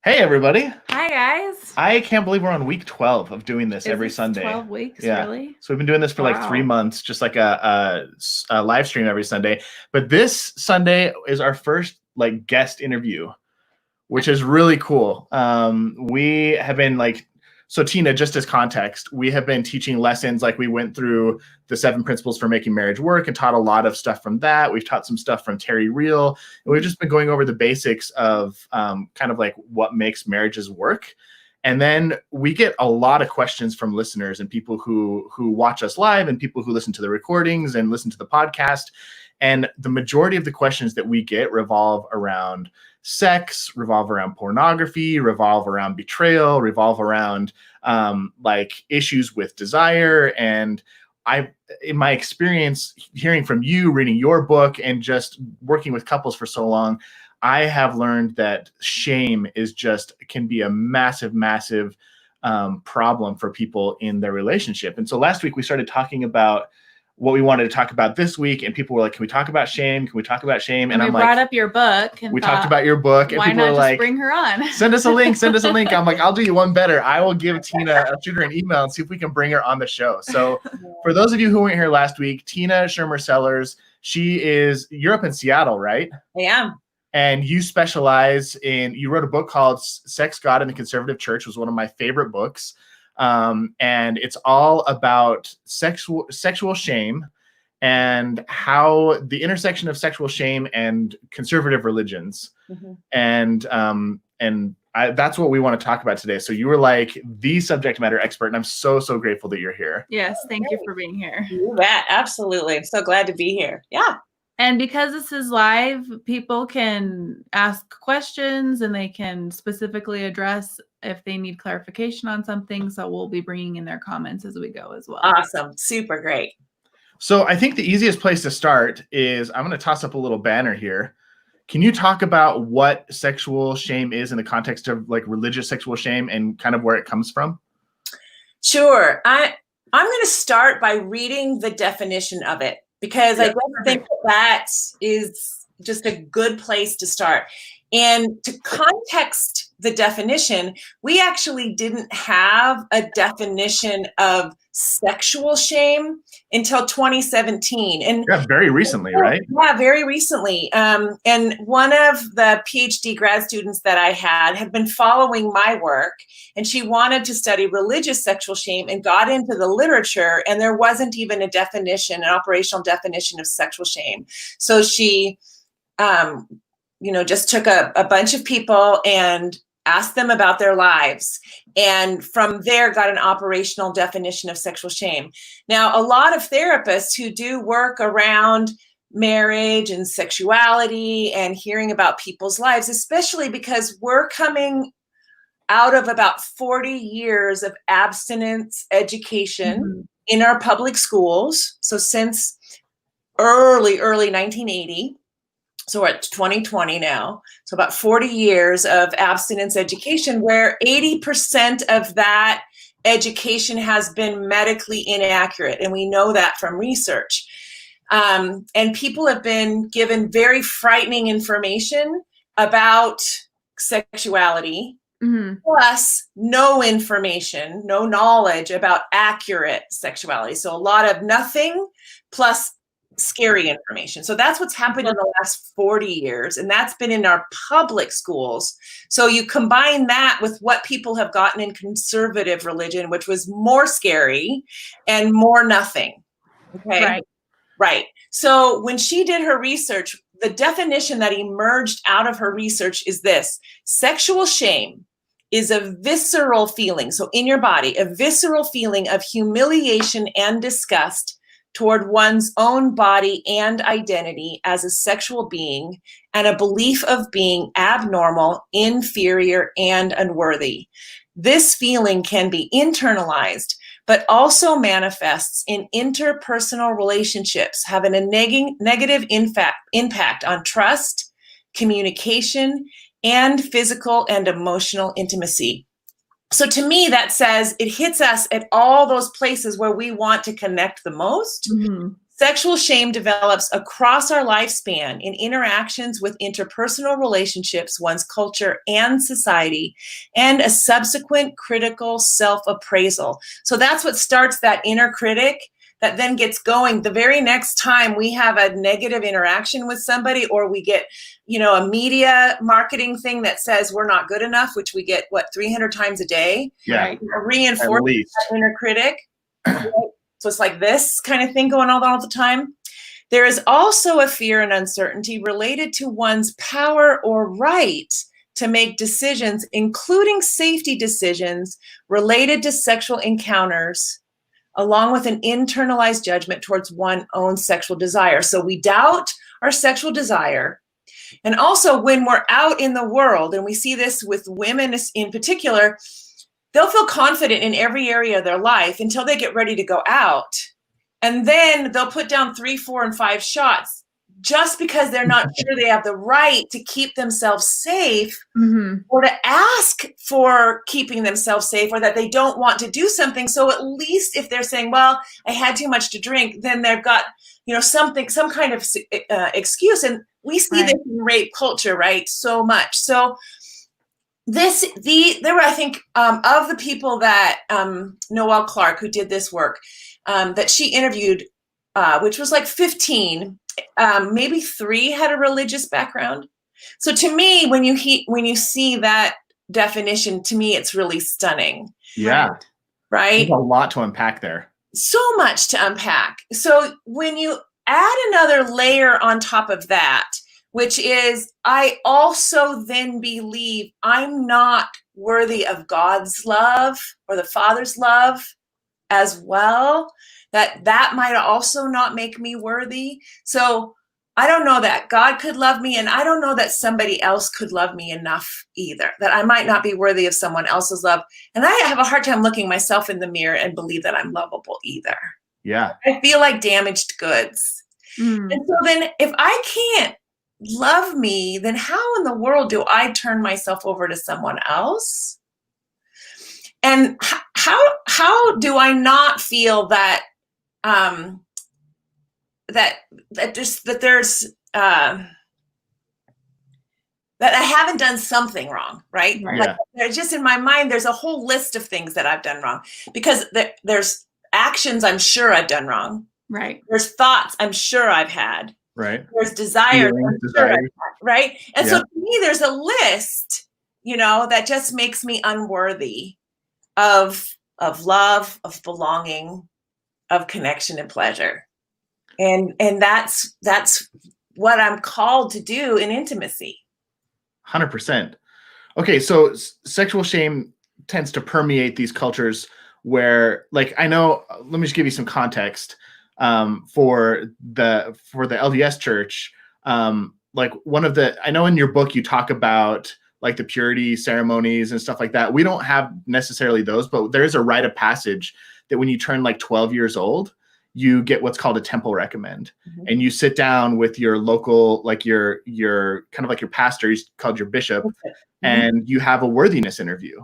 Hey, everybody. Hi, guys. I can't believe we're on week 12 of doing this every Sunday. 12 weeks, Yeah. really? So we've been doing this for like 3 months, just like a live stream every Sunday. But this Sunday is our first like guest interview, which is really cool. We have been so Tina, just as context, we have been teaching lessons, like we went through the 7 principles for making marriage work and taught a lot of stuff from that. We've taught some stuff from Terry Real, and we've just been going over the basics of kind of like what makes marriages work. And then we get a lot of questions from listeners and people who watch us live and people who listen to the recordings and listen to the podcast. And the majority of the questions that we get revolve around sex, revolve around pornography, revolve around betrayal, revolve around like issues with desire. And in my experience, hearing from you, reading your book, and just working with couples for so long, I have learned that shame can be a massive, massive problem for people in their relationship. And so last week we started talking about what we wanted to talk about this week, and people were like, can we talk about shame? Can we talk about shame? And I'm like, brought up your book. And we talked about your book, and people were like, bring her on? Send us a link. I'm like, I'll do you one better. I will I'll shoot her an email and see if we can bring her on the show. So for those of you who weren't here last week, Tina Schermer Sellers, you're up in Seattle, right? I am. And you wrote a book called Sex, God, and the Conservative Church. It was one of my favorite books. And it's all about sexual shame and how the intersection of sexual shame and conservative religions. Mm-hmm. And that's what we want to talk about today. So you were like the subject matter expert, and I'm so grateful that you're here. Yes. Thank you for being here. You bet. Absolutely. I'm so glad to be here. Yeah. And because this is live, people can ask questions and they can specifically address if they need clarification on something. So we'll be bringing in their comments as we go as well. Awesome. Super great. So I think the easiest place to start is I'm going to toss up a little banner here. Can you talk about what sexual shame is in the context of like religious sexual shame and kind of where it comes from? Sure. I'm going to start by reading the definition of it, because I don't think that is just a good place to start. And to context the definition, we actually didn't have a definition of sexual shame until 2017. And very recently, right? Yeah, very recently. And one of the PhD grad students that I had been following my work, and she wanted to study religious sexual shame and got into the literature, and there wasn't even an operational definition of sexual shame. So she, just took a bunch of people and asked them about their lives, and from there got an operational definition of sexual shame. Now, a lot of therapists who do work around marriage and sexuality and hearing about people's lives, especially because we're coming out of about 40 years of abstinence education in our public schools. So since early 1980, so we're at 2020 now. So about 40 years of abstinence education, where 80% of that education has been medically inaccurate. And we know that from research. And people have been given very frightening information about sexuality, plus no information, no knowledge about accurate sexuality. So a lot of nothing plus scary information. So that's what's happened in the last 40 years. And that's been in our public schools. So you combine that with what people have gotten in conservative religion, which was more scary and more nothing. Okay. Right. So when she did her research, the definition that emerged out of her research is this: sexual shame is a visceral feeling. So in your body, a visceral feeling of humiliation and disgust toward one's own body and identity as a sexual being, and a belief of being abnormal, inferior, and unworthy. This feeling can be internalized, but also manifests in interpersonal relationships, having a negative impact on trust, communication, and physical and emotional intimacy. So to me, that says it hits us at all those places where we want to connect the most. Sexual shame develops across our lifespan in interactions with interpersonal relationships, one's culture and society, and a subsequent critical self-appraisal. So that's what starts that inner critic that then gets going the very next time we have a negative interaction with somebody, or we get, a media marketing thing that says we're not good enough, which we get 300 times a day. Yeah. Right? Reinforcing that inner critic. So it's like this kind of thing going on all the time. There is also a fear and uncertainty related to one's power or right to make decisions, including safety decisions related to sexual encounters, along with an internalized judgment towards one's own sexual desire. So we doubt our sexual desire. And also when we're out in the world, and we see this with women in particular, they'll feel confident in every area of their life until they get ready to go out. And then they'll put down 3, 4, and 5 shots just because they're not sure they have the right to keep themselves safe, or to ask for keeping themselves safe, or that they don't want to do something. So at least if they're saying, well, I had too much to drink, then they've got, some kind of excuse. And we see this in rape culture, right? So much. So there were, I think, of the people that Noelle Clark, who did this work, that she interviewed, which was like 15, maybe 3 had a religious background. So to me, when you see that definition, to me, it's really stunning. Yeah. Right? There's a lot to unpack there. So much to unpack. So when you add another layer on top of that, which is, I also then believe I'm not worthy of God's love or the Father's love as well, that might also not make me worthy. So I don't know that God could love me, and I don't know that somebody else could love me enough either, that I might not be worthy of someone else's love. And I have a hard time looking myself in the mirror and believe that I'm lovable either. Yeah. I feel like damaged goods. And so then if I can't love me, then how in the world do I turn myself over to someone else? And how do I not feel that that I haven't done something wrong, right? Yeah. Like, there's just in my mind, there's a whole list of things that I've done wrong, because there's actions I'm sure I've done wrong. Right. There's thoughts I'm sure I've had. Right. There's desires, sure I've had, right? And so to me, there's a list, that just makes me unworthy of love, of belonging, of connection and pleasure. And that's what I'm called to do in intimacy. 100%. Okay, so sexual shame tends to permeate these cultures where, like, I know, let me just give you some context for the LDS church. Like, I know in your book you talk about like the purity ceremonies and stuff like that. We don't have necessarily those, but there is a rite of passage that when you turn like 12 years old, you get what's called a temple recommend. And you sit down with your local, like your kind of like your pastor, he's called your bishop, and you have a worthiness interview.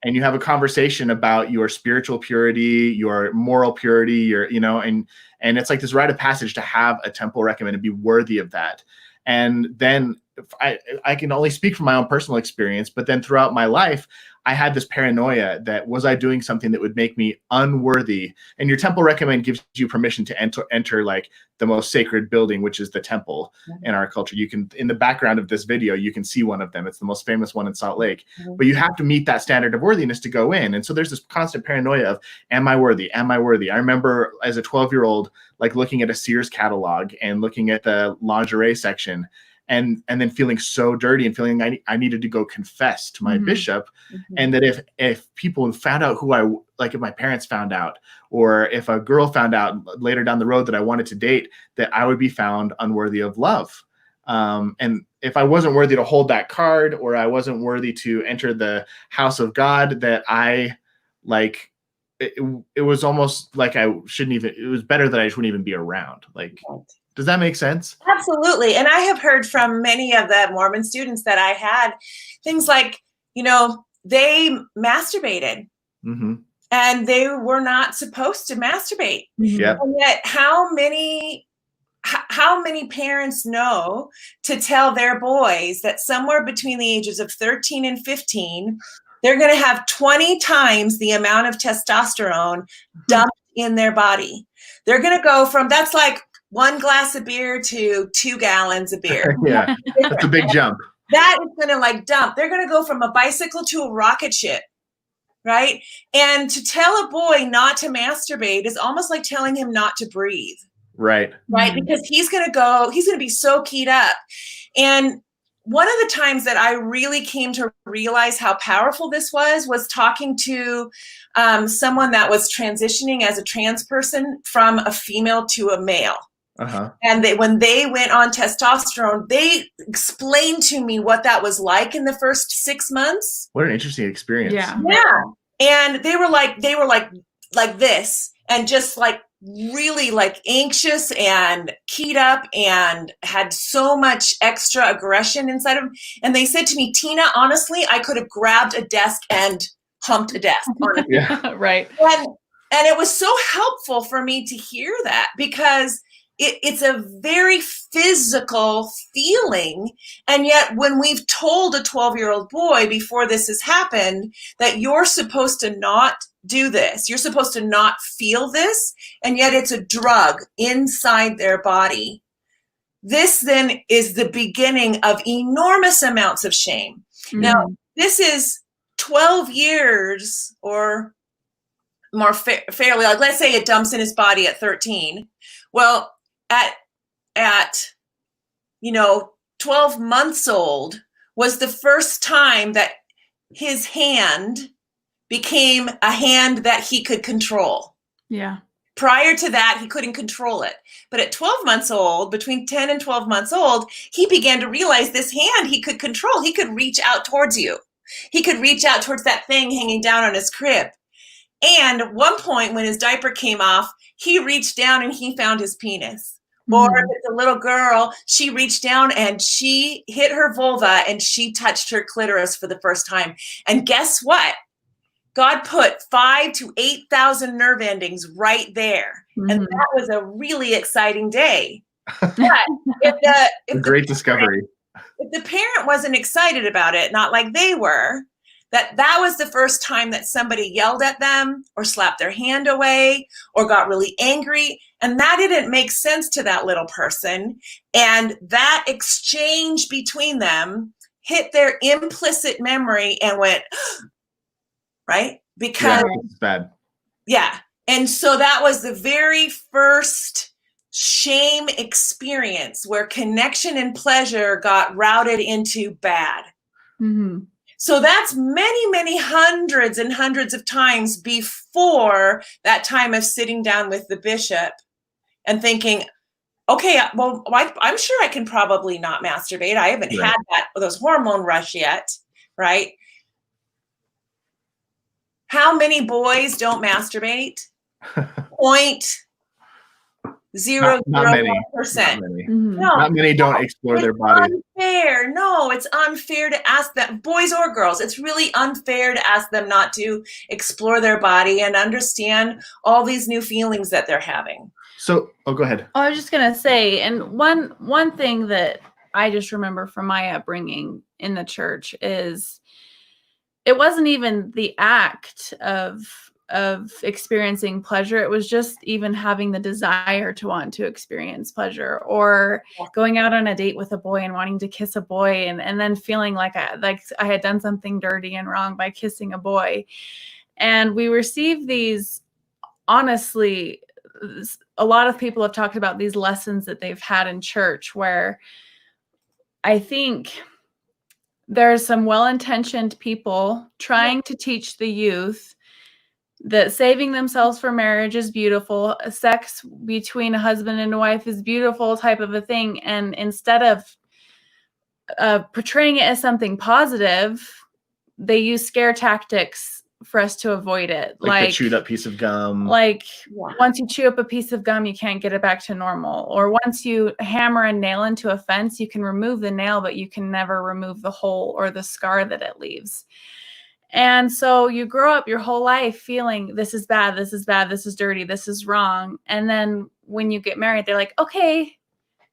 And you have a conversation about your spiritual purity, your moral purity, and it's like this rite of passage to have a temple recommend and be worthy of that. And then I can only speak from my own personal experience, but then throughout my life, I had this paranoia that was I doing something that would make me unworthy? And your temple recommend gives you permission to enter like the most sacred building, which is the temple in our culture. You can, in the background of this video, you can see one of them. It's the most famous one in Salt Lake, but you have to meet that standard of worthiness to go in. And so there's this constant paranoia of, am I worthy? Am I worthy? I remember as a 12-year-old, like looking at a Sears catalog and looking at the lingerie section, and then feeling so dirty and feeling I needed to go confess to my bishop. And that if people found out if my parents found out, or if a girl found out later down the road that I wanted to date, that I would be found unworthy of love. And if I wasn't worthy to hold that card, or I wasn't worthy to enter the house of God, that I like, it was almost like I shouldn't even, it was better that I just wouldn't even be around. Like, does that make sense? Absolutely. And I have heard from many of the Mormon students that I had things like, they masturbated. And and they were not supposed to masturbate. Yeah. And yet how many parents know to tell their boys that somewhere between the ages of 13 and 15, they're going to have 20 times the amount of testosterone dumped in their body. They're going to go from, that's like 1 glass of beer to 2 gallons of beer. Yeah, that's a big jump. That is going to like dump. They're going to go from a bicycle to a rocket ship, right? And to tell a boy not to masturbate is almost like telling him not to breathe. Right. Right. Because he's going to be so keyed up. And one of the times that I really came to realize how powerful this was talking to someone that was transitioning as a trans person from a female to a male. Uh-huh. And when they went on testosterone, they explained to me what that was like in the first 6 months. What an interesting experience. Yeah. Yeah. And they were like this, and just like really like anxious and keyed up and had so much extra aggression inside of them. And they said to me, Tina, honestly, I could have grabbed a desk and humped a desk. Yeah. Right. And it was so helpful for me to hear that, because it's a very physical feeling. And yet when we've told a 12-year-old boy before this has happened that you're supposed to not do this, you're supposed to not feel this, and yet it's a drug inside their body, this then is the beginning of enormous amounts of shame. Mm-hmm. Now, this is 12 years or more fairly, like let's say it dumps in his body at 13. Well, at 12 months old was the first time that his hand became a hand that he could control. Yeah. Prior to that, he couldn't control it. But at 12 months old, between 10 and 12 months old, he began to realize this hand he could control. He could reach out towards you. He could reach out towards that thing hanging down on his crib. And at one point when his diaper came off, he reached down and he found his penis. Mm-hmm. Or if it's a little girl, she reached down and she hit her vulva and she touched her clitoris for the first time. And guess what? God put 5,000 to 8,000 nerve endings right there. Mm-hmm. And that was a really exciting day. But if great discovery. If the parent wasn't excited about it, not like they were, that was the first time that somebody yelled at them or slapped their hand away or got really angry. And that didn't make sense to that little person. And that exchange between them hit their implicit memory and went, right? Because it's bad. Yeah. And so that was the very first shame experience where connection and pleasure got routed into bad. Mm-hmm. So that's many, many hundreds and hundreds of times before that time of sitting down with the bishop and thinking, okay, well, I'm sure I can probably not masturbate. I haven't had those hormone rush yet, right? How many boys don't masturbate? 0.001%. Mm-hmm. Not many don't explore their body. Unfair. No, it's unfair to ask them, boys or girls. It's really unfair to ask them not to explore their body and understand all these new feelings that they're having. So, go ahead. I was just gonna say, and one thing that I just remember from my upbringing in the church is it wasn't even the act of experiencing pleasure. It was just even having the desire to want to experience pleasure, or going out on a date with a boy and wanting to kiss a boy and then feeling like I had done something dirty and wrong by kissing a boy. And we receive these, honestly, a lot of people have talked about these lessons that they've had in church, where I think there's some well-intentioned people trying to teach the youth that saving themselves for marriage is beautiful. Sex between a husband and a wife is beautiful, type of a thing. And instead of portraying it as something positive, they use scare tactics for us to avoid it. Like the chewed up piece of gum. Once you chew up a piece of gum, you can't get it back to normal. Or once you hammer a nail into a fence, you can remove the nail, but you can never remove the hole or the scar that it leaves. And so you grow up your whole life feeling this is bad, this is bad, this is dirty, this is wrong. And then when you get married, they're like, okay,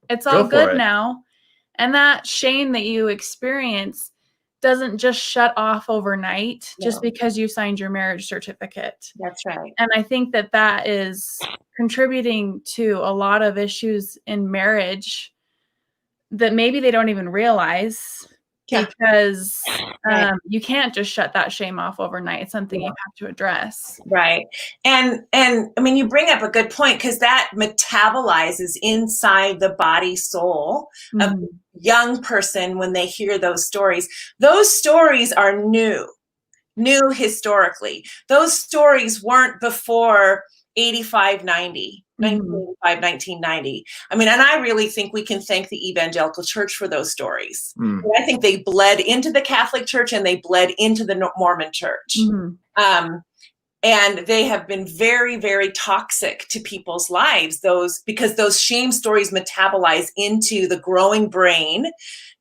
it's all good now. And that shame that you experience doesn't just shut off overnight just because you signed your marriage certificate. That's right. And I think that that is contributing to a lot of issues in marriage that maybe they don't even realize. Because you can't just shut that shame off overnight. It's something you have to address. Right. And I mean, you bring up a good point, because that metabolizes inside the body soul of a young person when they hear those stories. Those stories are new historically. Those stories weren't before 85, 90. 1985, 1990. I mean, and I really think we can thank the evangelical church for those stories. I think they bled into the Catholic Church and they bled into the Mormon Church. And they have been very, very toxic to people's lives, because those shame stories metabolize into the growing brain,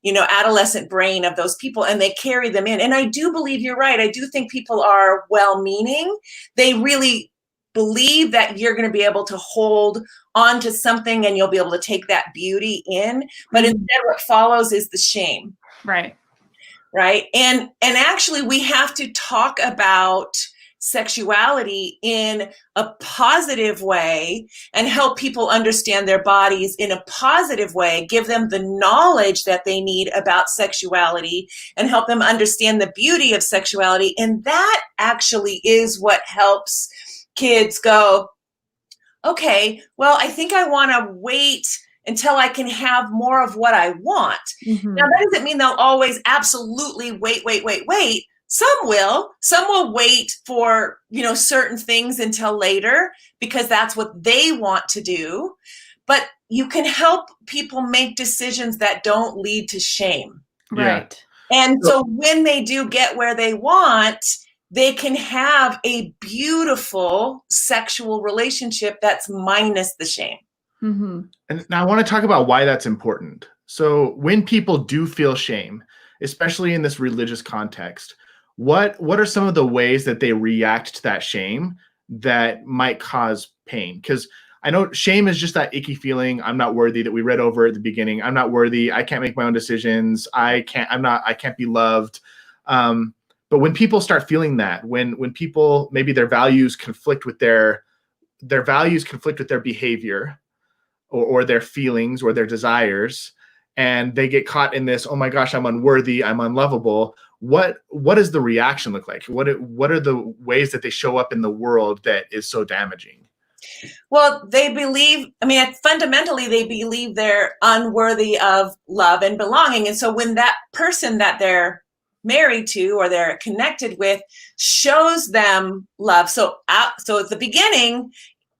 adolescent brain of those people, and they carry them in. And I do believe you're right. I do think people are well-meaning. They really believe that you're going to be able to hold on to something and you'll be able to take that beauty in. But instead what follows is the shame. Right. And actually we have to talk about sexuality in a positive way and help people understand their bodies in a positive way, give them the knowledge that they need about sexuality and help them understand the beauty of sexuality. And that actually is what helps kids go, okay, well, I think I want to wait until I can have more of what I want. Now, that doesn't mean they'll always absolutely wait. Some will wait for, certain things until later because that's what they want to do. But you can help people make decisions that don't lead to shame. Right. And so when they do get where they want, they can have a beautiful sexual relationship that's minus the shame. And now I want to talk about why that's important. So when people do feel shame, especially in this religious context, what are some of the ways that they react to that shame that might cause pain? Because I know shame is just that icky feeling. I'm not worthy that we read over at the beginning. I'm not worthy. I can't make my own decisions. I can't be loved. But when people start feeling that, when people, maybe their values conflict with their behavior or their feelings or their desires, and they get caught in this, oh my gosh, I'm unworthy, I'm unlovable. What does the reaction look like? What are the ways that they show up in the world that is so damaging? Well, fundamentally, they believe they're unworthy of love and belonging. And so when that person that they're married to or they're connected with shows them love. So at the beginning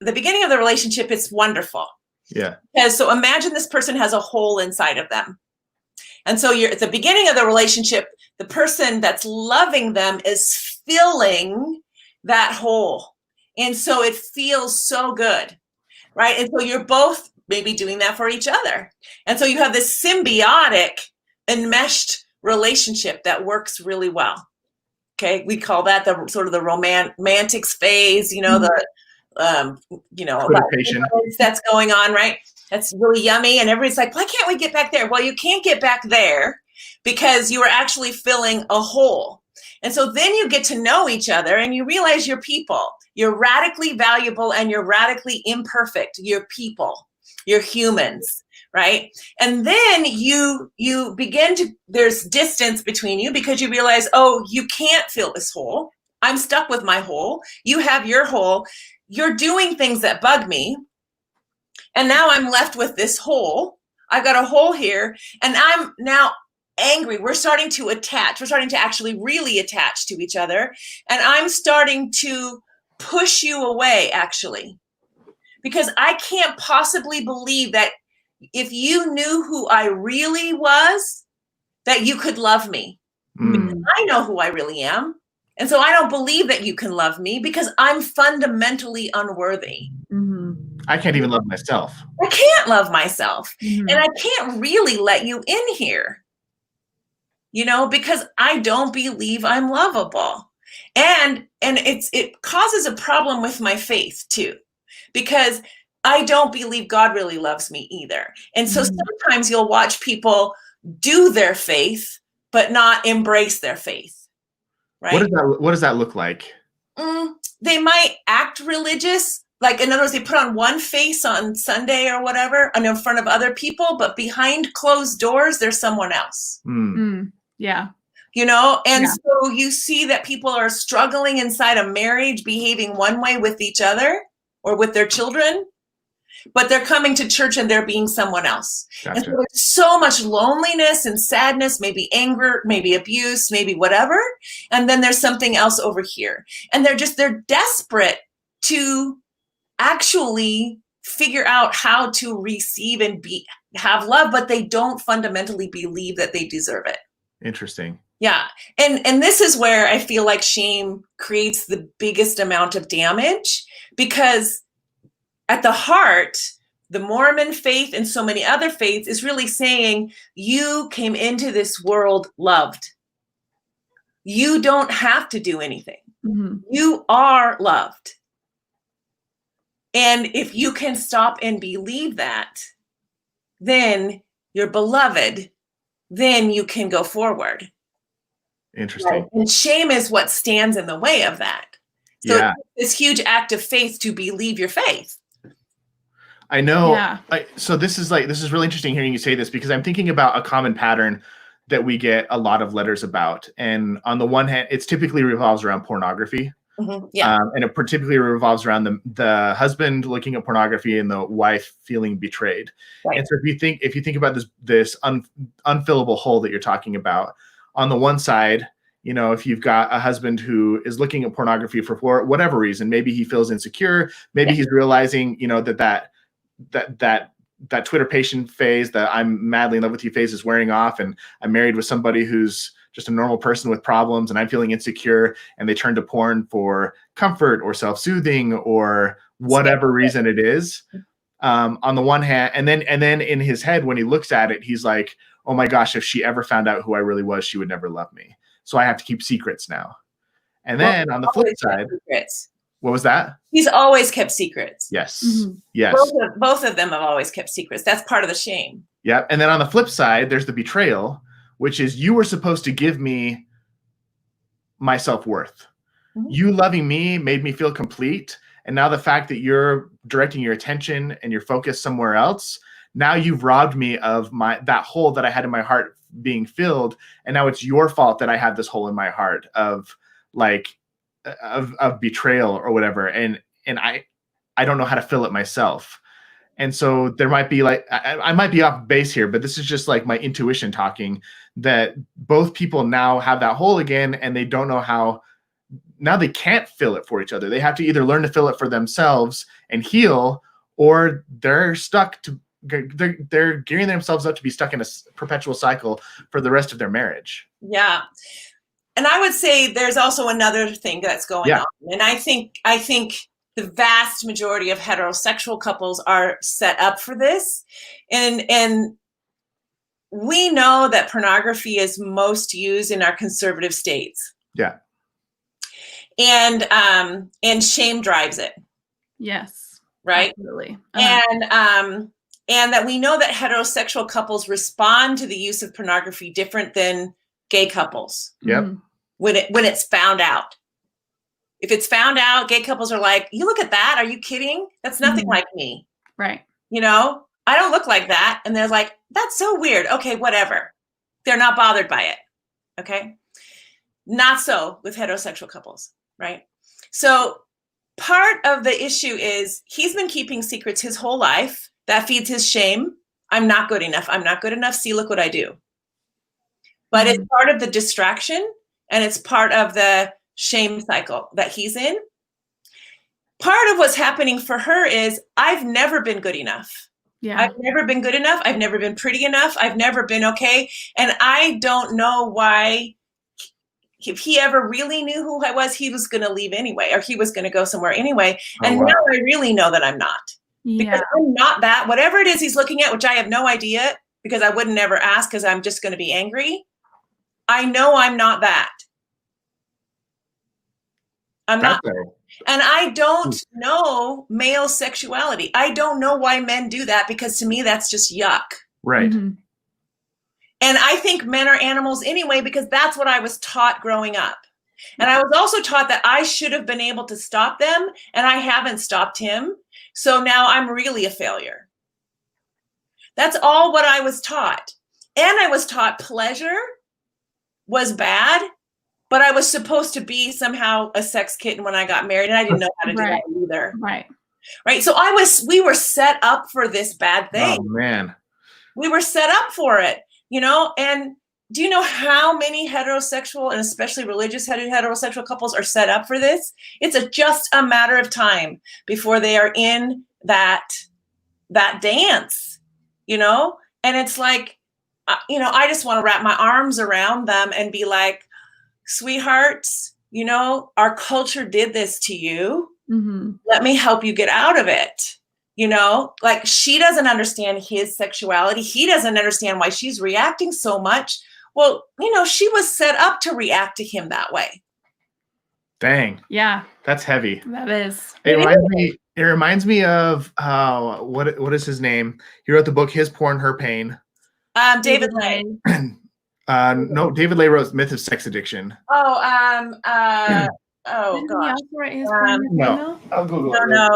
of the relationship, it's wonderful. Yeah. So imagine this person has a hole inside of them. And so at the beginning of the relationship, the person that's loving them is filling that hole. And so it feels so good, right? And so you're both maybe doing that for each other. And so you have this symbiotic, enmeshed relationship that works really well. Okay. We call that the sort of the romantics phase, that's going on, right? That's really yummy. And everybody's like, why can't we get back there? Well, you can't get back there because you are actually filling a hole. And so then you get to know each other and you realize you're people. You're radically valuable and you're radically imperfect. You're people. You're humans, right? And then you begin to, there's distance between you because you realize, oh, you can't fill this hole. I'm stuck with my hole. You have your hole. You're doing things that bug me. And now I'm left with this hole. I got a hole here and I'm now angry. We're starting to attach. We're starting to actually really attach to each other. And I'm starting to push you away, actually, because I can't possibly believe that if you knew who I really was, that you could love me. I know who I really am. And so I don't believe that you can love me because I'm fundamentally unworthy. I can't even love myself. I can't love myself. And I can't really let you in here, because I don't believe I'm lovable. And it causes a problem with my faith too, because I don't believe God really loves me either. And so sometimes you'll watch people do their faith, but not embrace their faith. Right? What does that look like? They might act religious. Like, in other words, they put on one face on Sunday or whatever and in front of other people, but behind closed doors, there's someone else. Yeah. You know, and so you see that people are struggling inside a marriage, behaving one way with each other or with their children, but they're coming to church and they're being someone else. Gotcha. And so there's so much loneliness and sadness, maybe anger, maybe abuse, maybe whatever. And then there's something else over here. And they're desperate to actually figure out how to receive and have love, but they don't fundamentally believe that they deserve it. Interesting. Yeah. And this is where I feel like shame creates the biggest amount of damage, because at the heart, the Mormon faith and so many other faiths is really saying you came into this world loved. You don't have to do anything. You are loved. And if you can stop and believe that, then you're beloved, then you can go forward. Interesting. Right? And shame is what stands in the way of that. So it's this huge act of faith to believe your faith. I know. Yeah. So this is really interesting hearing you say this, because I'm thinking about a common pattern that we get a lot of letters about. And on the one hand, it's typically revolves around pornography. And it particularly revolves around the husband looking at pornography and the wife feeling betrayed. Right. And so if you think about this unfillable hole that you're talking about, on the one side, you know, if you've got a husband who is looking at pornography for whatever reason, maybe he feels insecure, maybe he's realizing, you know, that Twitter patient phase, that I'm madly in love with you phase, is wearing off, and I'm married with somebody who's just a normal person with problems, and I'm feeling insecure, and they turn to porn for comfort or self-soothing or whatever reason it is. On the one hand, and then in his head, when he looks at it, he's like, oh my gosh, if she ever found out who I really was, she would never love me. So I have to keep secrets now. And then on the flip side, what was that? He's always kept secrets. Yes. Mm-hmm. Yes. Both of them have always kept secrets. That's part of the shame. Yeah. And then on the flip side, there's the betrayal, which is you were supposed to give me my self-worth. Mm-hmm. You loving me made me feel complete. And now the fact that you're directing your attention and your focus somewhere else, now you've robbed me of that hole that I had in my heart being filled. And now it's your fault that I have this hole in my heart of betrayal or whatever. And I don't know how to fill it myself. And so there might be I might be off base here, but this is just like my intuition talking, that both people now have that hole again, and they don't know how. Now they can't fill it for each other. They have to either learn to fill it for themselves and heal, or they're gearing themselves up to be stuck in a perpetual cycle for the rest of their marriage. Yeah. And I would say there's also another thing that's going on. And I think the vast majority of heterosexual couples are set up for this. And we know that pornography is most used in our conservative states. Yeah. And shame drives it. Yes. Right? Absolutely. And that we know that heterosexual couples respond to the use of pornography different than gay couples. Yep. When it's found out. If it's found out, gay couples are like, you look at that. Are you kidding? That's nothing like me. Right. You know, I don't look like that. And they're like, that's so weird. Okay, whatever. They're not bothered by it. Okay. Not so with heterosexual couples. Right. So part of the issue is he's been keeping secrets his whole life. That feeds his shame. I'm not good enough. I'm not good enough. See, look what I do. But it's part of the distraction, and it's part of the shame cycle that he's in. Part of what's happening for her is I've never been good enough. Yeah. I've never been good enough. I've never been pretty enough. I've never been okay. And I don't know why, if he ever really knew who I was, he was going to leave anyway, or he was going to go somewhere anyway. And now I really know that I'm not. Because I'm not that. Whatever it is he's looking at, which I have no idea, because I would never ask because I'm just going to be angry. I know I'm not that. I'm not. though. And I don't know male sexuality. I don't know why men do that, because to me, that's just yuck. Right. Mhm. And I think men are animals anyway, because that's what I was taught growing up. And I was also taught that I should have been able to stop them, and I haven't stopped him. So now I'm really a failure. That's all what I was taught. And I was taught pleasure was bad, but I was supposed to be somehow a sex kitten when I got married, and I didn't know how to do that either. Right. Right. So we were set up for this bad thing. Oh man. We were set up for it, and do you know how many heterosexual and especially religious heterosexual couples are set up for this? It's just a matter of time before they are in that dance, and it's like, I just want to wrap my arms around them and be like, sweethearts, our culture did this to you. Mm-hmm. Let me help you get out of it. Like, she doesn't understand his sexuality. He doesn't understand why she's reacting so much. Well, she was set up to react to him that way. Dang. Yeah. That's heavy. That is. It reminds me of what is his name? He wrote the book His Porn, Her Pain. David Lay. No, David Lay wrote Myth of Sex Addiction. Oh, Didn't he gosh. also write his porn? No. I'll Google it. No.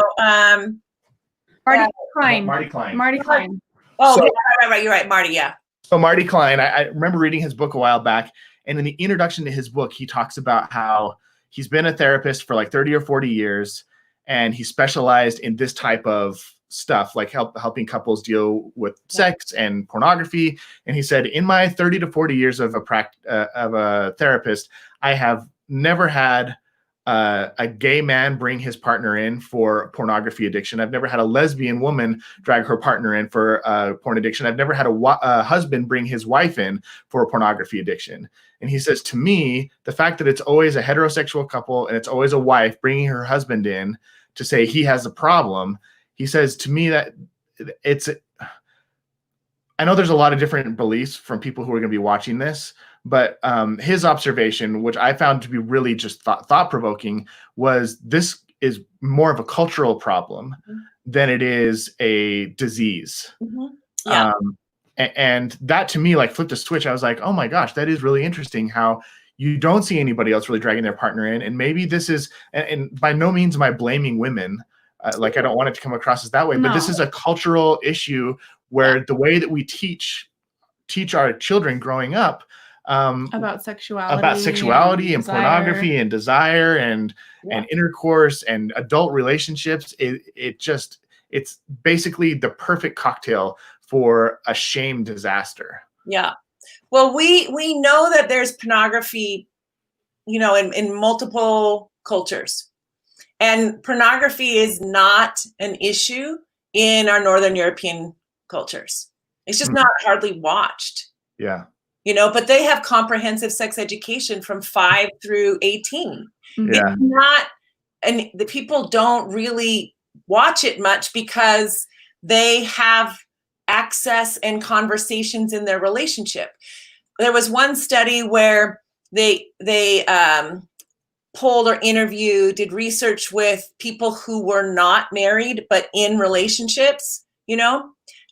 Marty Klein. Marty Klein. Marty Klein. Oh, So- yeah, right. You're right, Marty. Yeah. So Marty Klein, I remember reading his book a while back, and in the introduction to his book, he talks about how he's been a therapist for like 30 or 40 years, and he specialized in this type of stuff, like helping couples deal with sex and pornography. And he said, in my 30 to 40 years of a therapist, I have never had a gay man bring his partner in for pornography addiction. I've never had a lesbian woman drag her partner in for porn addiction. I've never had a husband bring his wife in for a pornography addiction. And he says, to me, the fact that it's always a heterosexual couple and it's always a wife bringing her husband in to say he has a problem, he says to me that I know there's a lot of different beliefs from people who are going to be watching this, but his observation, which I found to be really just thought-provoking, was this is more of a cultural problem than it is a disease. Mm-hmm. Yeah. And that to me, like, flipped a switch. I was like, oh my gosh, that is really interesting how you don't see anybody else really dragging their partner in. And maybe this is, and by no means am I blaming women. Like, I don't want it to come across as that way, but this is a cultural issue where the way that we teach our children growing up about sexuality and pornography and desire and intercourse and adult relationships, it's basically the perfect cocktail for a shame disaster. Yeah. Well, we know that there's pornography, in multiple cultures. And pornography is not an issue in our Northern European cultures. It's just not hardly watched. Yeah. But they have comprehensive sex education from 5 through 18. Yeah. It's not, and the people don't really watch it much because they have access and conversations in their relationship. There was one study where they polled or did research with people who were not married but in relationships.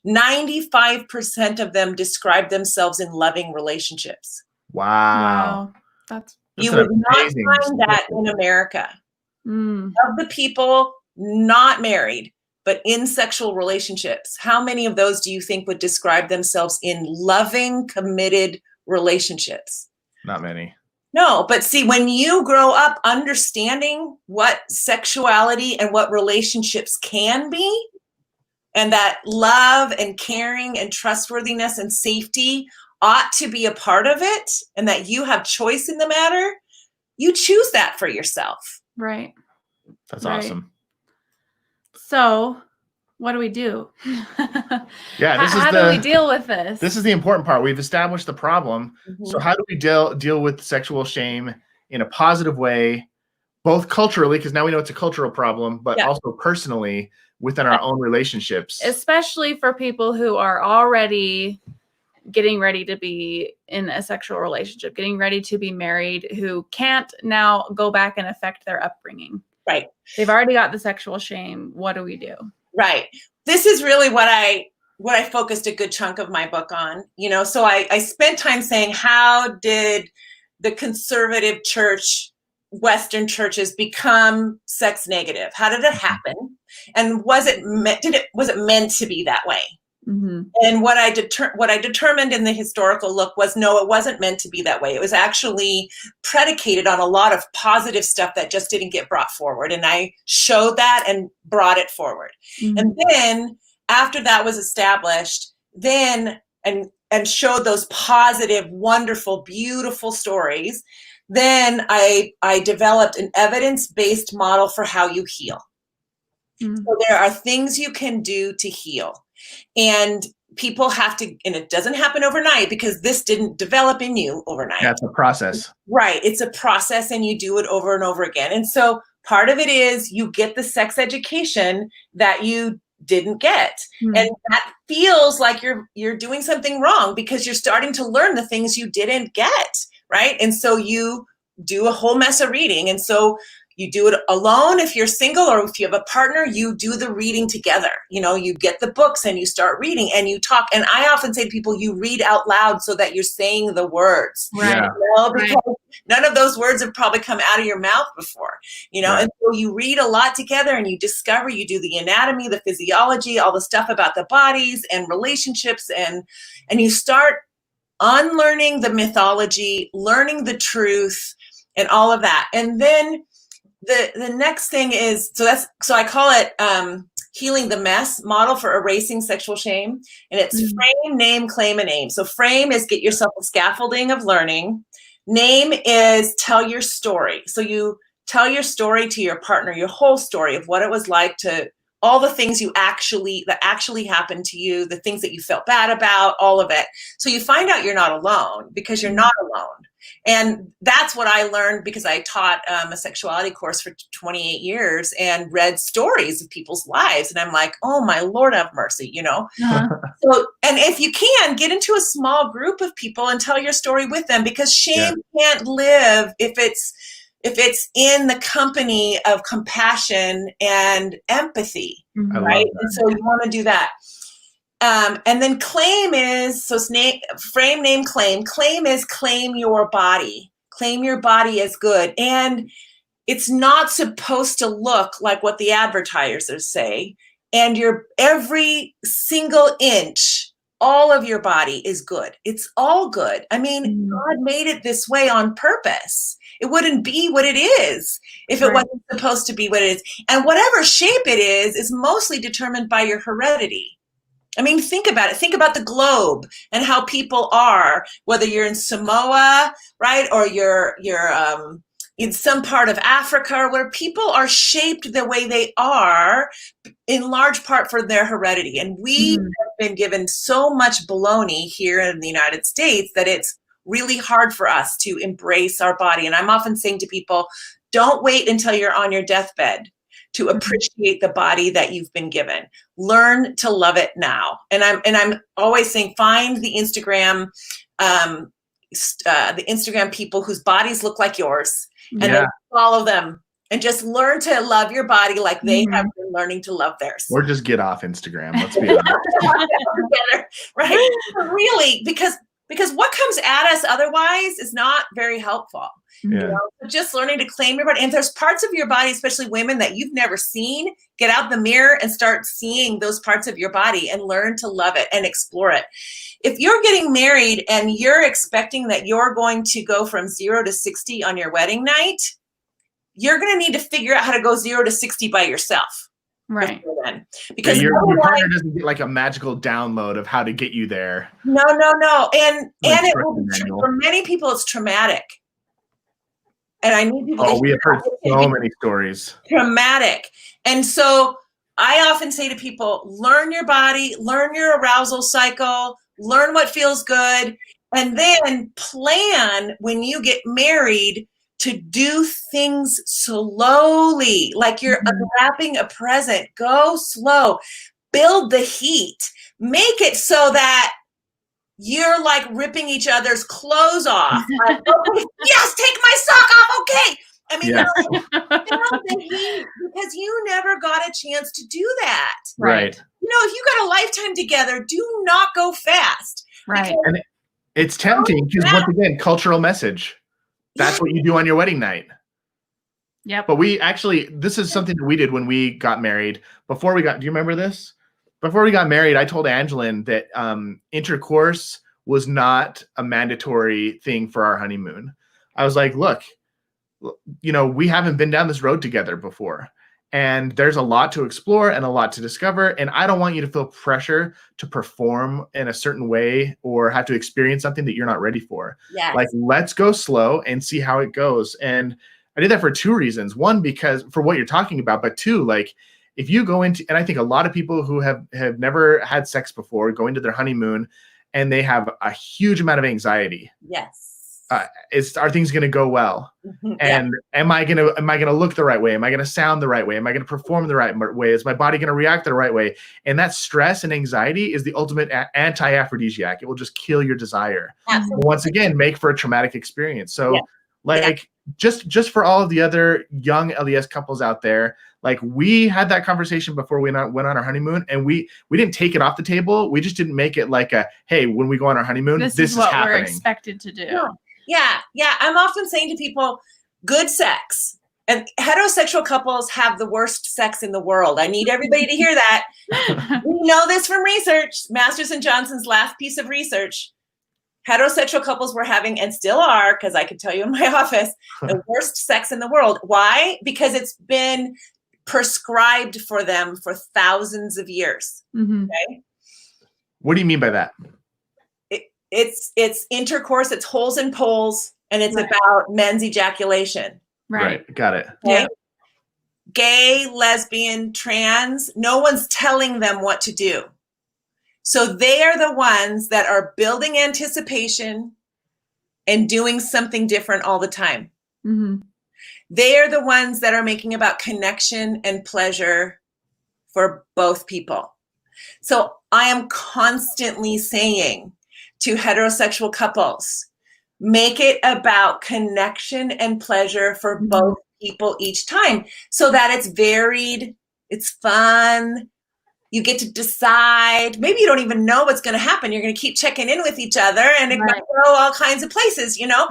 95% of them described themselves in loving relationships. Wow. That's you would not find that in America. Of the people not married but in sexual relationships, how many of those do you think would describe themselves in loving, committed relationships? Not many. No, but see, when you grow up understanding what sexuality and what relationships can be, and that love and caring and trustworthiness and safety ought to be a part of it, and that you have choice in the matter, you choose that for yourself. right. That's Right. awesome. So what do we do? Yeah. How do we deal with this? This is the important part. We've established the problem. Mm-hmm. So how do we deal with sexual shame in a positive way, both culturally, because now we know it's a cultural problem, but also personally within our own relationships? Especially for people who are already getting ready to be in a sexual relationship, getting ready to be married, who can't now go back and affect their upbringing. Right. They've already got the sexual shame. What do we do? Right. This is really what I focused a good chunk of my book on, so I spent time saying, how did the conservative church, Western churches, become sex negative? How did it happen? And was it meant to be that way? Mm-hmm. And what I determined in the historical look was, no, it wasn't meant to be that way. It was actually predicated on a lot of positive stuff that just didn't get brought forward. And I showed that and brought it forward. Mm-hmm. And then after that was established, then and showed those positive, wonderful, beautiful stories, then I developed an evidence-based model for how you heal. Mm-hmm. So there are things you can do to heal. And people have to, and it doesn't happen overnight, because this didn't develop in you overnight. That's a process. Right. It's a process, and you do it over and over again. And so part of it is you get the sex education that you didn't get. Mm-hmm. And that feels like you're doing something wrong, because you're starting to learn the things you didn't get. Right. And so you do a whole mess of reading. And so you do it alone if you're single, or if you have a partner, you do the reading together. You get the books and you start reading and you talk. And I often say to people, you read out loud so that you're saying the words. Right. Yeah. Because none of those words have probably come out of your mouth before, Right. And so you read a lot together, and you discover, you do the anatomy, the physiology, all the stuff about the bodies and relationships, and you start unlearning the mythology, learning the truth, and all of that. And then the next thing is, so I call it healing the mess model for erasing sexual shame. And it's frame, name, claim, and aim. So frame is get yourself a scaffolding of learning. Name is tell your story. So you tell your story to your partner, your whole story of what it was like, to all the things that actually happened to you, the things that you felt bad about, all of it. So you find out you're not alone, because you're not alone. And that's what I learned, because I taught a sexuality course for 28 years and read stories of people's lives. And I'm like, oh, my Lord, have mercy, Uh-huh. So, and if you can, get into a small group of people and tell your story with them, because shame can't live if it's in the company of compassion and empathy, Mhm. right? And so you want to do that. And then claim is, frame, name, claim. Claim is claim your body. Claim your body as good. And it's not supposed to look like what the advertisers say. And every single inch, all of your body is good. It's all good. I mean, God made it this way on purpose. It wouldn't be what it is if it wasn't supposed to be what it is. And whatever shape it is mostly determined by your heredity. I mean, think about it. Think about the globe and how people are, whether you're in Samoa, right, or you're in some part of Africa, where people are shaped the way they are in large part for their heredity. And we have been given so much baloney here in the United States that it's really hard for us to embrace our body. And I'm often saying to people, don't wait until you're on your deathbed to appreciate the body that you've been given. Learn to love it now. And I'm always saying, find the Instagram people whose bodies look like yours, and then follow them, and just learn to love your body like they have been learning to love theirs. Or just get off Instagram. Let's be honest. Together, right? Really, because what comes at us otherwise is not very helpful. Yeah. So just learning to claim your body. And if there's parts of your body, especially women, that you've never seen, get out the mirror and start seeing those parts of your body and learn to love it and explore it. If you're getting married and you're expecting that you're going to go from 0 to 60 on your wedding night, you're going to need to figure out how to go 0 to 60 by yourself. Right. Then. Because your partner doesn't get like a magical download of how to get you there. No. And it will be, for many people, it's traumatic. And I need people. Oh, we have heard so many stories. Traumatic. And so I often say to people, learn your body, learn your arousal cycle, learn what feels good, and then plan when you get married to do things slowly, like you're unwrapping a present. Go slow. Build the heat. Make it so that you're like ripping each other's clothes off. Like, okay, yes, take my sock off. Okay. I mean, Yeah. because you never got a chance to do that. Right. You know, if you got a lifetime together, do not go fast. Right. And it's tempting because once again, cultural message. That's what you do on your wedding night. Yep. But this is something that we did when we got married. Do you remember this? Before we got married, I told Angilyn that intercourse was not a mandatory thing for our honeymoon. I was like, look, you know, we haven't been down this road together before. And there's a lot to explore and a lot to discover. And I don't want you to feel pressure to perform in a certain way or have to experience something that you're not ready for. Yes. Like, let's go slow and see how it goes. And I did that for two reasons. One, because for what you're talking about, but two, like, if you go into, and I think a lot of people who have never had sex before go into their honeymoon and they have a huge amount of anxiety. Yes. Are things going to go well? And am I going to look the right way? Am I going to sound the right way? Am I going to perform the right way? Is my body going to react the right way? And that stress and anxiety is the ultimate anti-aphrodisiac. It will just kill your desire. Absolutely. Once again, make for a traumatic experience. So just for all of the other young LDS couples out there, like, we had that conversation before we went on our honeymoon, and we didn't take it off the table. We just didn't make it like hey, when we go on our honeymoon, this is what happening. we're expected to do. Yeah. I'm often saying to people, good sex. And heterosexual couples have the worst sex in the world. I need everybody to hear that. We know this from research. Masters and Johnson's last piece of research. Heterosexual couples were having, and still are, because I can tell you in my office, the worst sex in the world. Why? Because it's been prescribed for them for thousands of years. Okay? What do you mean by that? It's intercourse, it's holes and poles, and it's about men's ejaculation. Right. Got it. Okay? Yeah. Gay, lesbian, trans, no one's telling them what to do. So they are the ones that are building anticipation and doing something different all the time. They are the ones that are making about connection and pleasure for both people. So I am constantly saying to heterosexual couples, make it about connection and pleasure for both people each time, so that it's varied, it's fun. You get to decide. Maybe you don't even know what's going to happen. You're going to keep checking in with each other, and it might go all kinds of places, you know?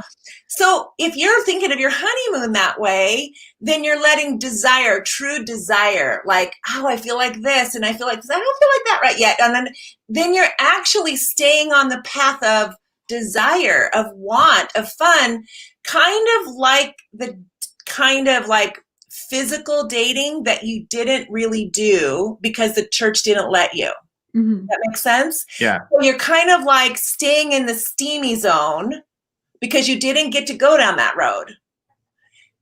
So if you're thinking of your honeymoon that way, then you're letting desire, true desire, like, oh, I feel like this, and I feel like this. I don't feel like that right yet. And then you're actually staying on the path of desire, of want, of fun, kind of like physical dating that you didn't really do because the church didn't let you. That makes sense? Yeah. So you're kind of like staying in the steamy zone because you didn't get to go down that road.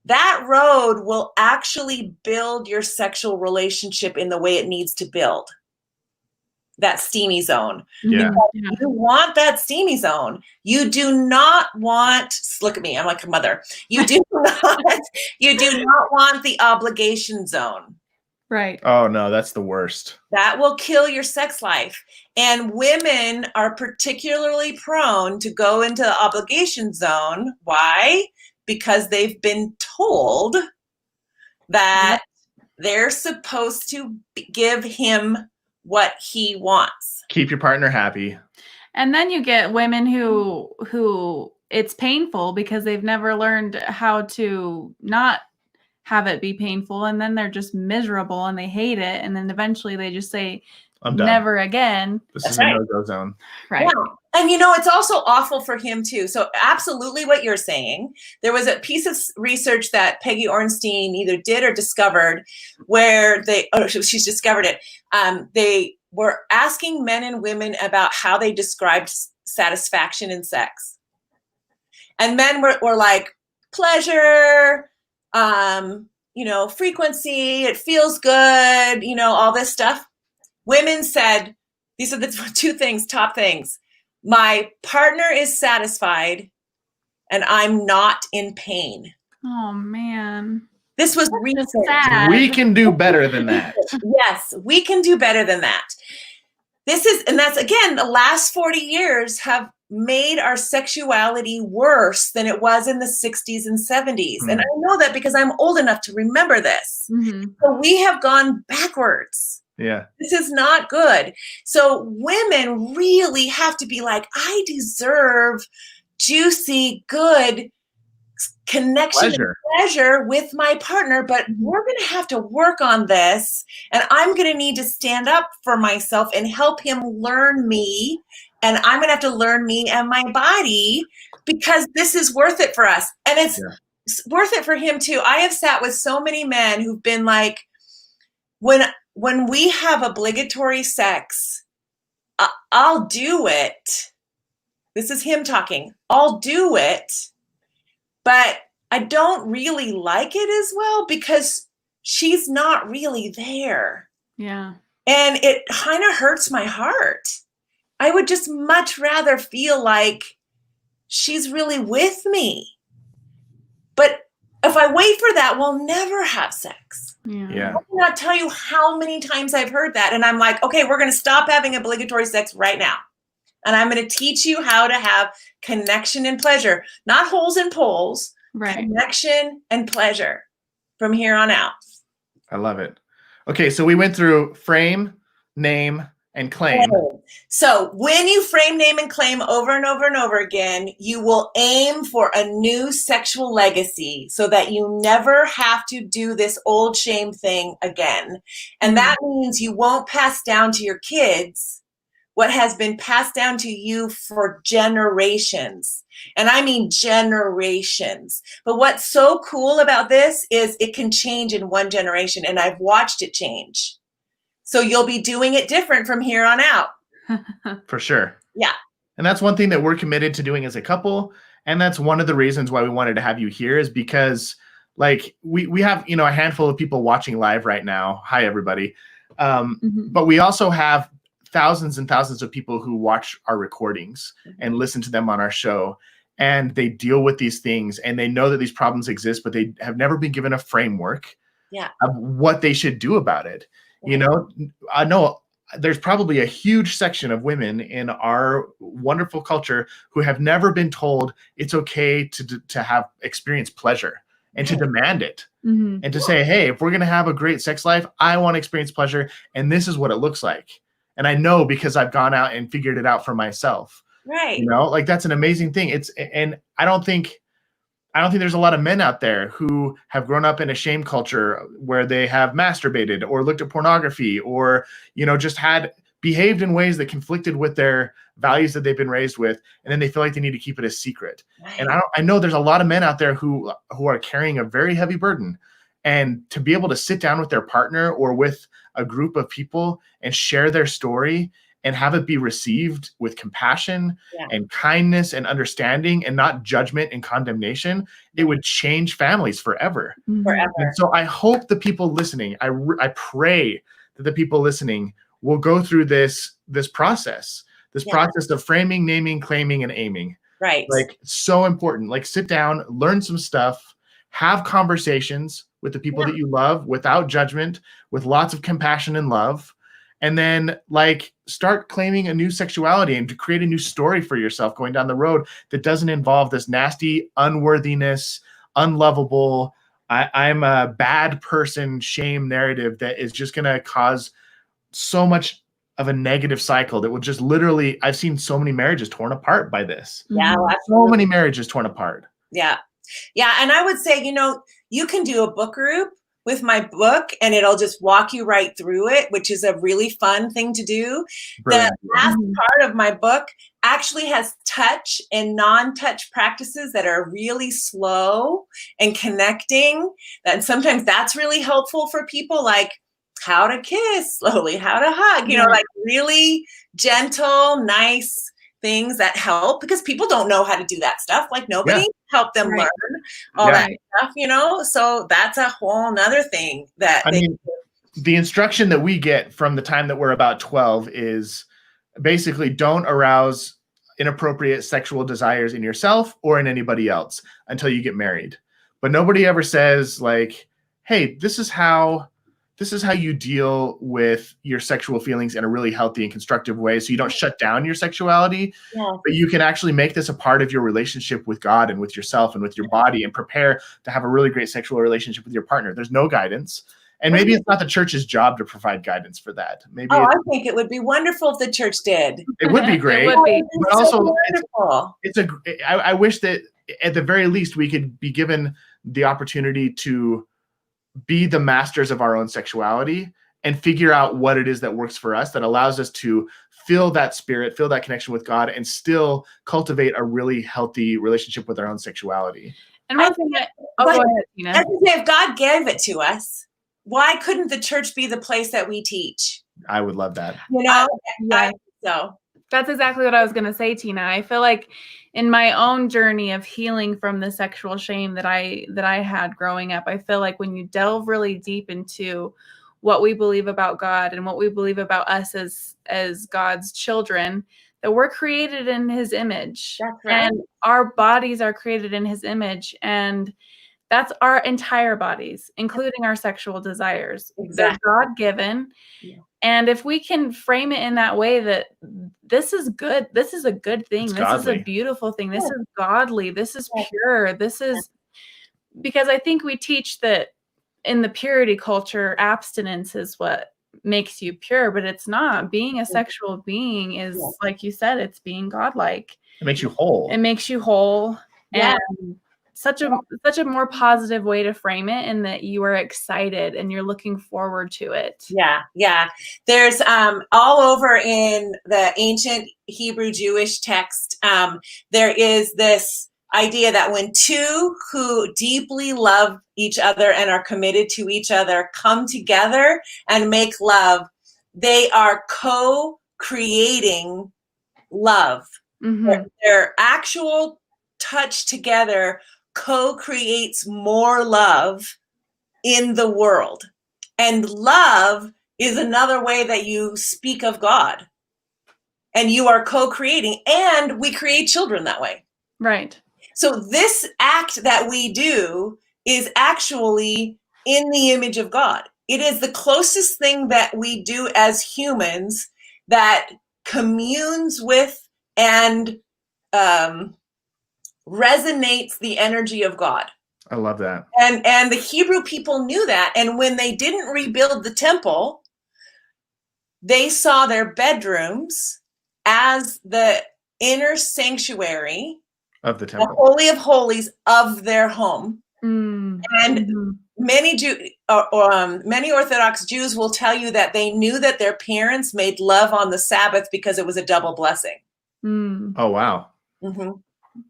That road will actually build your sexual relationship in the way it needs to build. That steamy zone. Yeah. You want that steamy zone. You do not want, look at me, I'm like a mother. You do not want the obligation zone. Right. Oh no, that's the worst. That will kill your sex life. And women are particularly prone to go into the obligation zone. Why? Because they've been told that they're supposed to give him what he wants. Keep your partner happy. And then you get women who it's painful because they've never learned how to not have it be painful, and then they're just miserable and they hate it, and then eventually they just say, I'm done. Never again. This is a no-go zone. Right. Yeah. And you know, it's also awful for him too. So absolutely what you're saying. There was a piece of research that Peggy Ornstein either did or discovered where she's discovered it. They were asking men and women about how they described satisfaction in sex. And men were like, pleasure, frequency, it feels good, all this stuff. Women said, these are the two things, top things. My partner is satisfied and I'm not in pain. Oh, man. This was research. Sad. We can do better than that. Yes, we can do better than that. and that's again, the last 40 years have made our sexuality worse than it was in the 60s and 70s. And I know that because I'm old enough to remember this. So we have gone backwards. Yeah. This is not good. So women really have to be like, I deserve juicy, good connection and pleasure with my partner, but we're going to have to work on this. And I'm going to need to stand up for myself and help him learn me. And I'm going to have to learn me and my body, because this is worth it for us. And it's worth it for him too. I have sat with so many men who've been like, when we have obligatory sex, I'll do it. This is him talking. I'll do it, but I don't really like it as well because she's not really there. Yeah. And it kind of hurts my heart. I would just much rather feel like she's really with me. But if I wait for that, we'll never have sex. Yeah. I cannot tell you how many times I've heard that. And I'm like, okay, we're going to stop having obligatory sex right now. And I'm going to teach you how to have connection and pleasure, not holes and poles, connection and pleasure from here on out. I love it. Okay, so we went through frame, name, and claim. So when you frame, name, and claim over and over and over again, you will aim for a new sexual legacy so that you never have to do this old shame thing again. And that means you won't pass down to your kids what has been passed down to you for generations. And I mean generations. But what's so cool about this is it can change in one generation, and I've watched it change. So you'll be doing it different from here on out. For sure. Yeah. And that's one thing that we're committed to doing as a couple. And that's one of the reasons why we wanted to have you here, is because like we have, you know, a handful of people watching live right now. Hi, everybody. But we also have thousands and thousands of people who watch our recordings and listen to them on our show. And they deal with these things and they know that these problems exist, but they have never been given a framework of what they should do about it. You know, I know there's probably a huge section of women in our wonderful culture who have never been told it's okay to have experience pleasure and to demand it and to say, hey, if we're going to have a great sex life, I want to experience pleasure. And this is what it looks like. And I know because I've gone out and figured it out for myself. Right. You know, like that's an amazing thing. And I don't think there's a lot of men out there who have grown up in a shame culture where they have masturbated or looked at pornography or, you know, just behaved in ways that conflicted with their values that they've been raised with. And then they feel like they need to keep it a secret. Right. And I know there's a lot of men out there who are carrying a very heavy burden, and to be able to sit down with their partner or with a group of people and share their story and have it be received with compassion and kindness and understanding and not judgment and condemnation, it would change families forever. Forever. And so I hope the people listening, I pray that the people listening will go through this process, process of framing, naming, claiming, and aiming. Right. Like, so important. Like, sit down, learn some stuff, have conversations with the people that you love without judgment, with lots of compassion and love. And then like start claiming a new sexuality and to create a new story for yourself going down the road that doesn't involve this nasty unworthiness, unlovable, I'm a bad person shame narrative that is just going to cause so much of a negative cycle that will just literally, I've seen so many marriages torn apart by this. Yeah. So many marriages torn apart. Yeah. Yeah. And I would say, you know, you can do a book group with my book and it'll just walk you right through it, which is a really fun thing to do. Brilliant. The last part of my book actually has touch and non-touch practices that are really slow and connecting. And sometimes that's really helpful for people, like how to kiss slowly, how to hug, you know, like really gentle, nice things that help, because people don't know how to do that stuff. Like nobody helped them learn all that stuff, you know? So that's a whole nother thing that the instruction that we get from the time that we're about 12 is basically don't arouse inappropriate sexual desires in yourself or in anybody else until you get married. But nobody ever says like, hey, this is how this is how you deal with your sexual feelings in a really healthy and constructive way. So you don't shut down your sexuality, but you can actually make this a part of your relationship with God and with yourself and with your body, and prepare to have a really great sexual relationship with your partner. There's no guidance. And maybe it's not the church's job to provide guidance for that. Maybe I think it would be wonderful if the church did. It would be great. It would be. But also, I wish that at the very least we could be given the opportunity to be the masters of our own sexuality and figure out what it is that works for us, that allows us to feel that spirit, feel that connection with God, and still cultivate a really healthy relationship with our own sexuality. And one thing go ahead, Tina. If God gave it to us, why couldn't the church be the place that we teach? I would love that. So that's exactly what I was going to say, Tina. I feel like in my own journey of healing from the sexual shame that I had growing up, I feel like when you delve really deep into what we believe about God and what we believe about us as God's children, that we're created in his image. That's right. And our bodies are created in his image. And that's our entire bodies, including our sexual desires. Exactly. They're God-given. Yeah. And if we can frame it in that way, that this is good, this is a good thing, this is a beautiful thing, this is godly, this is pure, this is, because I think we teach that in the purity culture, abstinence is what makes you pure, but it's not. Being a sexual being is, like you said, it's being godlike. It makes you whole. It makes you whole. Yeah. And such a more positive way to frame it, in that you are excited and you're looking forward to it. Yeah. There's all over in the ancient Hebrew Jewish text, there is this idea that when two who deeply love each other and are committed to each other come together and make love, they are co-creating love. Mm-hmm. Their actual touch together co-creates more love in the world. And love is another way that you speak of God. And you are co-creating, and we create children that way. Right. So this act that we do is actually in the image of God. It is the closest thing that we do as humans that communes with and resonates the energy of God. I love that. And the Hebrew people knew that. And when they didn't rebuild the temple, they saw their bedrooms as the inner sanctuary of the temple, the Holy of Holies of their home. Mm. And many Orthodox Jews will tell you that they knew that their parents made love on the Sabbath because it was a double blessing. Mm. Oh, wow. Mm-hmm.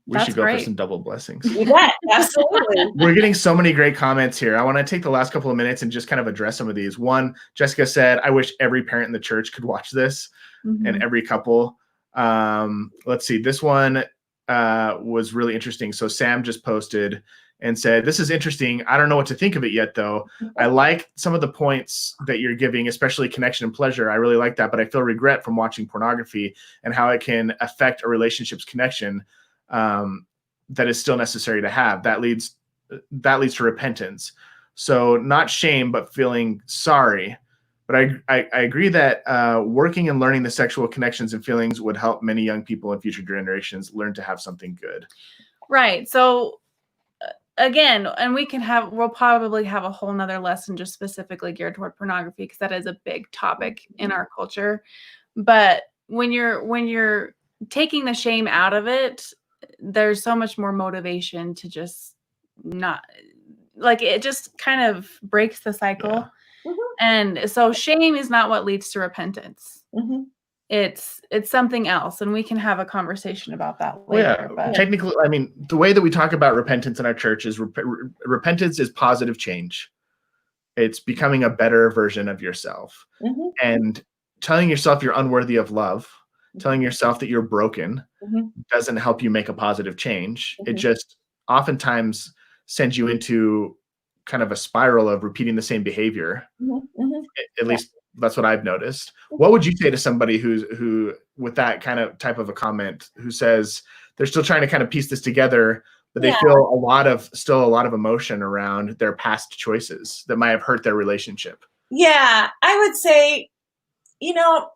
We should go for some double blessings. Yeah, absolutely. We're getting so many great comments here. I want to take the last couple of minutes and just kind of address some of these. One, Jessica said, I wish every parent in the church could watch this, and every couple. Let's see. This one was really interesting. So Sam just posted and said, this is interesting. I don't know what to think of it yet, though. I like some of the points that you're giving, especially connection and pleasure. I really like that, but I feel regret from watching pornography and how it can affect a relationship's connection. That is still necessary to have. That leads to repentance. So not shame, but feeling sorry. But I agree that working and learning the sexual connections and feelings would help many young people and future generations learn to have something good. Right. So again, and we'll probably have a whole nother lesson just specifically geared toward pornography, because that is a big topic in our culture. But when you're taking the shame out of it, there's so much more motivation to just not, like, it just kind of breaks the cycle. Yeah. And so shame is not what leads to repentance. It's something else, and we can have a conversation about that later. But technically, I mean, the way that we talk about repentance in our church is repentance is positive change. It's becoming a better version of yourself, and telling yourself you're unworthy of love, telling yourself that you're broken doesn't help you make a positive change. It just oftentimes sends you into kind of a spiral of repeating the same behavior. At least that's what I've noticed. What would you say to somebody who with that kind of type of a comment, who says they're still trying to kind of piece this together, but they feel still a lot of emotion around their past choices that might have hurt their relationship? Yeah, I would say, you know,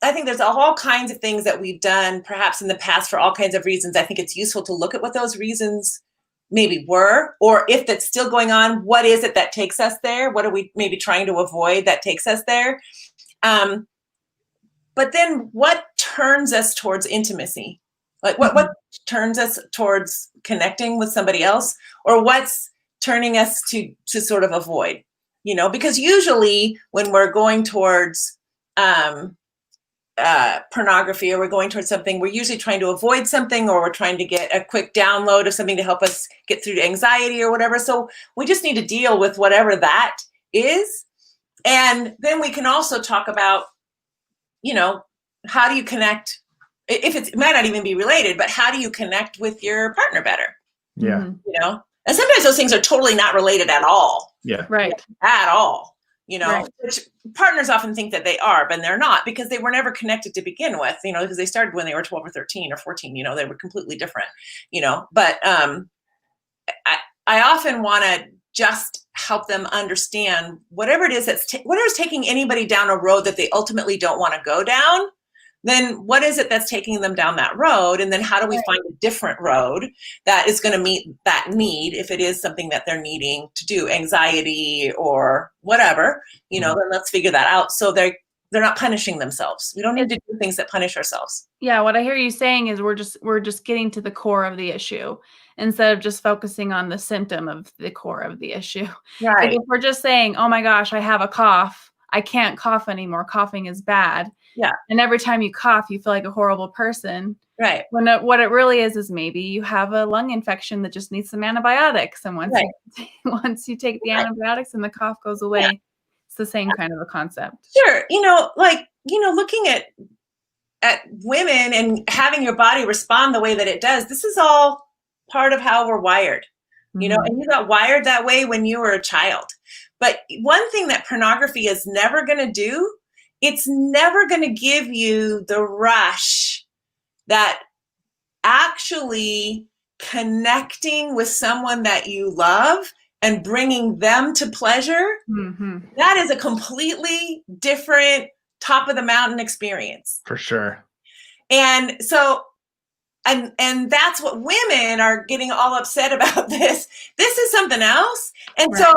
I think there's all kinds of things that we've done perhaps in the past for all kinds of reasons. I think it's useful to look at what those reasons maybe were, or if that's still going on, what is it that takes us there? What are we maybe trying to avoid that takes us there? But then what turns us towards intimacy? Like what turns us towards connecting with somebody else, or what's turning us to sort of avoid, because usually when we're going towards pornography, or we're going towards something, we're usually trying to avoid something, or we're trying to get a quick download of something to help us get through anxiety or whatever. So we just need to deal with whatever that is. And then we can also talk about, how do you connect? It might not even be related, but how do you connect with your partner better? Yeah. And sometimes those things are totally not related at all. Yeah. Right. At all. Right. Which partners often think that they are, but they're not, because they were never connected to begin with, because they started when they were 12 or 13 or 14, they were completely different, but I often want to just help them understand whatever it is whatever's taking anybody down a road that they ultimately don't want to go down, then what is it that's taking them down that road? And then how do we find a different road that is going to meet that need, if it is something that they're needing to do, anxiety or whatever, then let's figure that out. So they're not punishing themselves. We don't need to do things that punish ourselves. Yeah. What I hear you saying is we're just getting to the core of the issue instead of just focusing on the symptom of the core of the issue. Right. Like if we're just saying, oh my gosh, I have a cough, I can't cough anymore, coughing is bad. Yeah. And every time you cough, you feel like a horrible person. Right. When what it really is maybe you have a lung infection that just needs some antibiotics. And once you take the antibiotics and the cough goes away, it's the same kind of a concept. Sure. Looking at women and having your body respond the way that it does, this is all part of how we're wired, and you got wired that way when you were a child. But one thing that pornography is never going to do, it's never going to give you the rush that actually connecting with someone that you love and bringing them to pleasure. Mm-hmm. That is a completely different top of the mountain experience. For sure. And so, and that's what women are getting all upset about this. This is something else. And so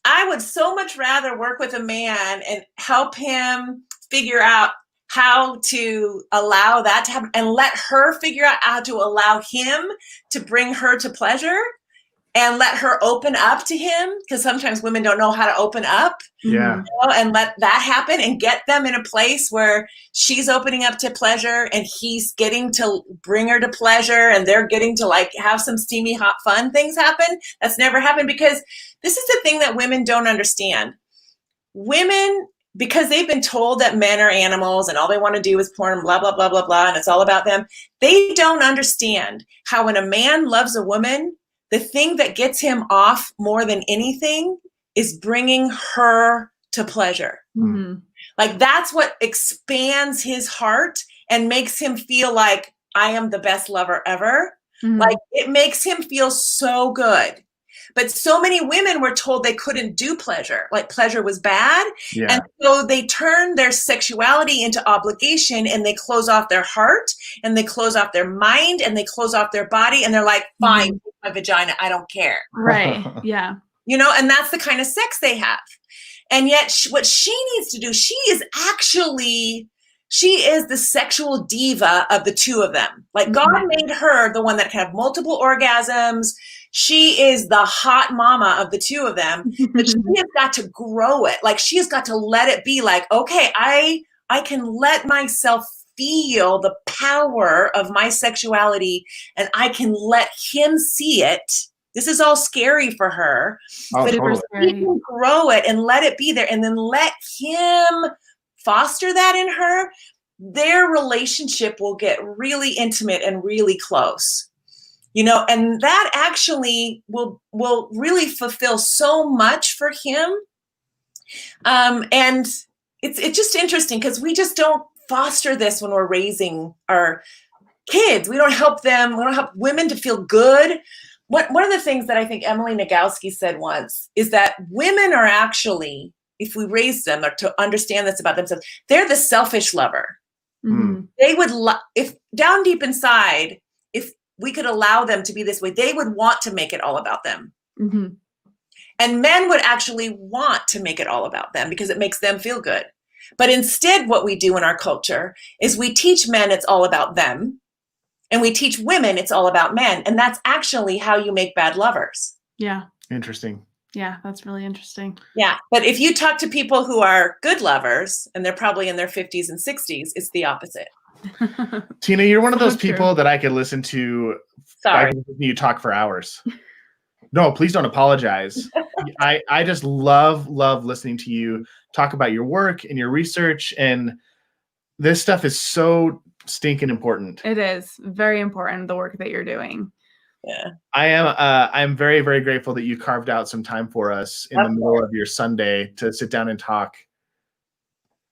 I would so much rather work with a man and help him figure out how to allow that to happen, and let her figure out how to allow him to bring her to pleasure, and let her open up to him, because sometimes women don't know how to open up. Yeah. And let that happen, and get them in a place where she's opening up to pleasure and he's getting to bring her to pleasure, and they're getting to have some steamy, hot, fun things happen. That's never happened, because this is the thing that women don't understand. Women, because they've been told that men are animals and all they want to do is porn, blah, blah, blah, blah, blah, and it's all about them. They don't understand how when a man loves a woman, the thing that gets him off more than anything is bringing her to pleasure. Mm-hmm. That's what expands his heart and makes him feel like, I am the best lover ever. Mm-hmm. It makes him feel so good. But so many women were told they couldn't do pleasure, pleasure was bad. Yeah. And so they turn their sexuality into obligation, and they close off their heart, and they close off their mind, and they close off their body, and they're like, fine, take my vagina, I don't care. Right. Yeah. And that's the kind of sex they have. And yet what she needs to do, she is the sexual diva of the two of them. God made her the one that can have multiple orgasms. She is the hot mama of the two of them, but she has got to grow it. She has got to let it be okay, I can let myself feel the power of my sexuality, and I can let him see it. This is all scary for her, but totally. if he can grow it and let it be there, and then let him foster that in her, their relationship will get really intimate and really close. And that actually will really fulfill so much for him. And it's just interesting, because we just don't foster this when we're raising our kids. We don't help them. We don't help women to feel good. One of the things that I think Emily Nagoski said once is that women are actually if we raise them or to understand this about themselves, they're the selfish lover. Mm-hmm. They would, if down deep inside, if we could allow them to be this way, they would want to make it all about them. Mm-hmm. And men would actually want to make it all about them because it makes them feel good. But instead, what we do in our culture is we teach men it's all about them. And we teach women it's all about men. And that's actually how you make bad lovers. Yeah. Interesting. Yeah, that's really interesting. Yeah. But if you talk to people who are good lovers, and they're probably in their 50s and 60s, it's the opposite. Tina, you're one of So those true. people that I could listen to. Sorry. I can listen to you talk for hours. No, please don't apologize. I just love listening to you talk about your work and your research, and this stuff is so stinking important. It is very important, the work that you're doing. Yeah. I'm very, very grateful that you carved out some time for us in the middle of your Sunday to sit down and talk.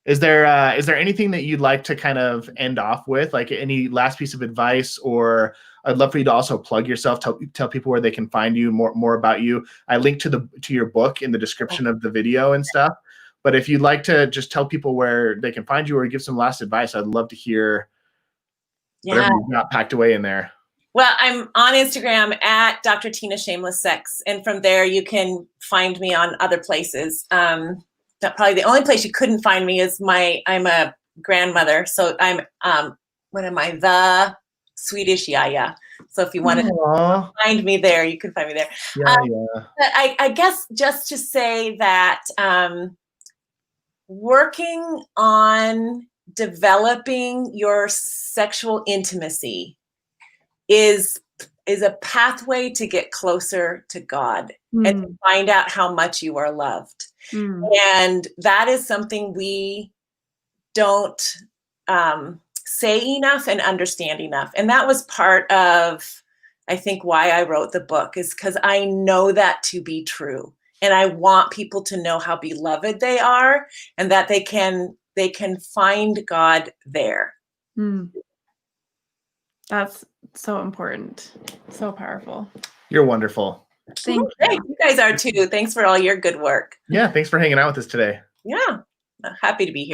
Is there anything that you'd like to kind of end off with, like any last piece of advice? Or I'd love for you to also plug yourself, tell people where they can find you, more about you. I linked to your book in the description of the video and stuff. But if you'd like to just tell people where they can find you or give some last advice, I'd love to hear whatever you've got packed away in there. Well, I'm on Instagram at Dr. Tina Shameless Sex. And from there, you can find me on other places. Probably the only place you couldn't find me is I'm a grandmother. So I'm, what am I? The Swedish Yaya. So if you want to find me there, you can find me there. Yeah. But I guess just to say that working on developing your sexual intimacy is a pathway to get closer to God and to find out how much you are loved. And that is something we don't say enough and understand enough. And that was part of, I think, why I wrote the book, is because I know that to be true. And I want people to know how beloved they are and that they can find God there. That's so important. So powerful. You're wonderful. Thank you. Thanks. You guys are too. Thanks for all your good work. Yeah, thanks for hanging out with us today. Yeah, happy to be here.